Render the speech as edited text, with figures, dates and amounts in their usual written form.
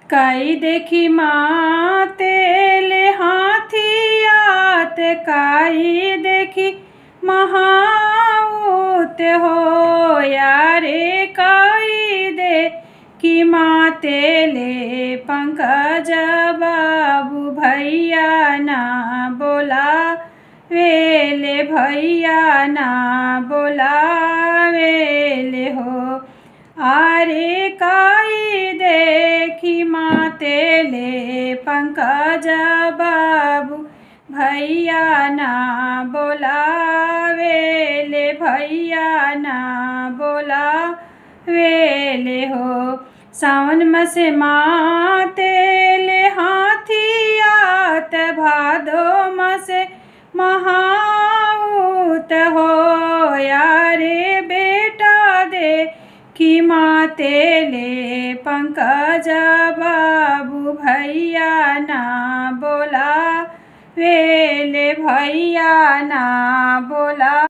काई देखी माँ तेले हाथियात, काई देखी महाऊत हो यारे, काई देखी माँ तेले पंकज बाबू भैया ना बोला वेले, भैया ना बोला वेले हो। आरे काई देखी माँ तेले पंकज बाबू भैया ना बोला वेले, भैया ना बोला वेले हो। सावन मसे माँ तेले हाथियात, भादो मसे महाऊत हो यारे, बेटा दे कि माँ तेले पंकज बाबू भैया ना बोला वेले, भैया ना बोला।